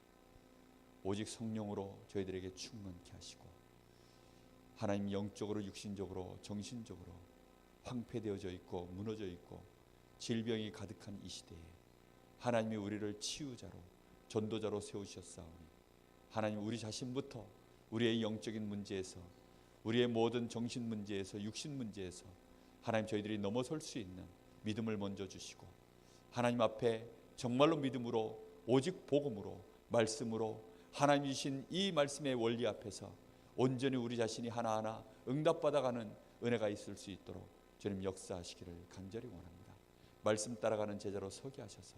오직 성령으로 저희들에게 충만케 하시고 하나님, 영적으로 육신적으로 정신적으로 황폐되어져 있고 무너져 있고 질병이 가득한 이 시대에 하나님이 우리를 치유자로 전도자로 세우셨사오니 하나님, 우리 자신부터 우리의 영적인 문제에서 우리의 모든 정신 문제에서 육신 문제에서 하나님, 저희들이 넘어설 수 있는 믿음을 먼저 주시고 하나님 앞에 정말로 믿음으로 오직 복음으로 말씀으로 하나님 주신 이 말씀의 원리 앞에서 온전히 우리 자신이 하나하나 응답받아가는 은혜가 있을 수 있도록 주님 역사하시기를 간절히 원합니다. 말씀 따라가는 제자로 서게 하셔서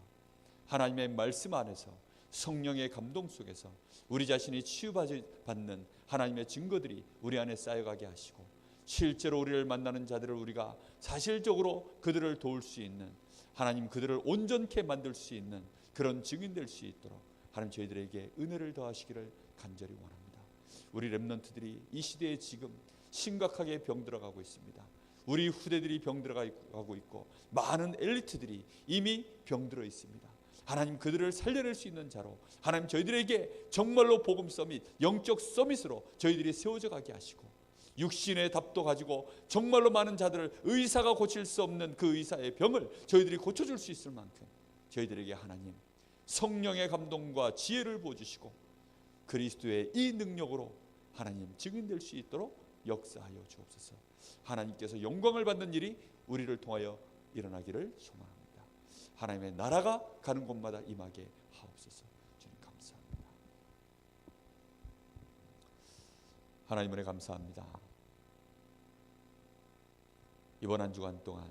하나님의 말씀 안에서 성령의 감동 속에서 우리 자신이 치유받는 하나님의 증거들이 우리 안에 쌓여가게 하시고 실제로 우리를 만나는 자들을 우리가 사실적으로 그들을 도울 수 있는 하나님, 그들을 온전케 만들 수 있는 그런 증인 될 수 있도록 하나님, 저희들에게 은혜를 더하시기를 간절히 원합니다. 우리 렘넌트들이 이 시대에 지금 심각하게 병들어가고 있습니다. 우리 후대들이 병들어가고 있고 많은 엘리트들이 이미 병들어 있습니다. 하나님, 그들을 살려낼 수 있는 자로 하나님, 저희들에게 정말로 복음 서밋, 영적 서밋으로 저희들이 세워져 가게 하시고 육신의 답도 가지고 정말로 많은 자들을 의사가 고칠 수 없는 그 의사의 병을 저희들이 고쳐줄 수 있을 만큼 저희들에게 하나님 성령의 감동과 지혜를 부어주시고 그리스도의 이 능력으로 하나님 증인될 수 있도록 역사하여 주옵소서. 하나님께서 영광을 받는 일이 우리를 통하여 일어나기를 소망합니다. 하나님의 나라가 가는 곳마다 임하게 하옵소서. 주님 감사합니다. 하나님 은혜 감사합니다. 이번 한 주간 동안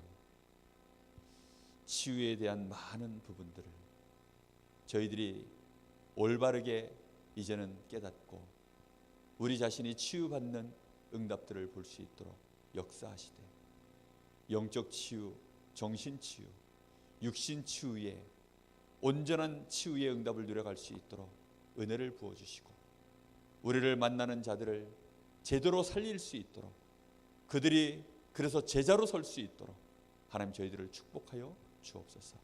치유에 대한 많은 부분들을 저희들이 올바르게 이제는 깨닫고 우리 자신이 치유받는 응답들을 볼 수 있도록 역사하시되 영적 치유, 정신 치유, 육신 치유에 온전한 치유의 응답을 누려갈 수 있도록 은혜를 부어주시고 우리를 만나는 자들을 제대로 살릴 수 있도록 그들이 그래서 제자로 설 수 있도록 하나님, 저희들을 축복하여 주옵소서.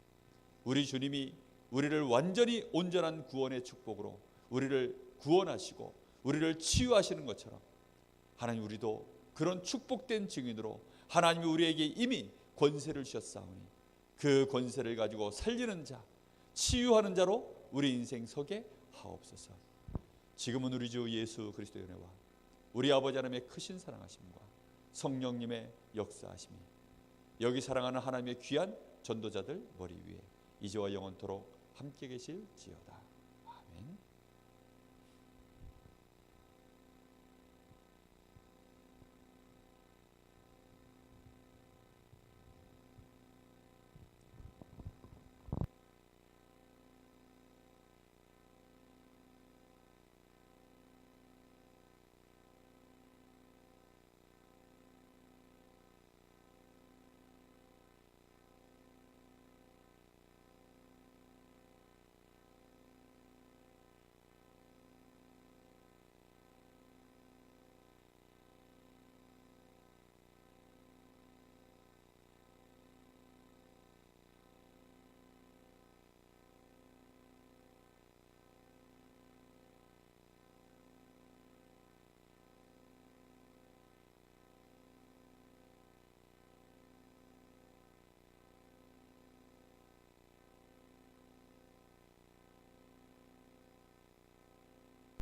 우리 주님이 우리를 완전히 온전한 구원의 축복으로 우리를 구원하시고 우리를 치유하시는 것처럼 하나님, 우리도 그런 축복된 증인으로 하나님이 우리에게 이미 권세를 주셨사오니 그 권세를 가지고 살리는 자, 치유하는 자로 우리 인생 서게 하옵소서. 지금은 우리 주 예수 그리스도의 은혜와 우리 아버지 하나님의 크신 사랑하심과 성령님의 역사하심이 여기 사랑하는 하나님의 귀한 전도자들 머리 위에 이제와 영원토록 함께 계실지어다.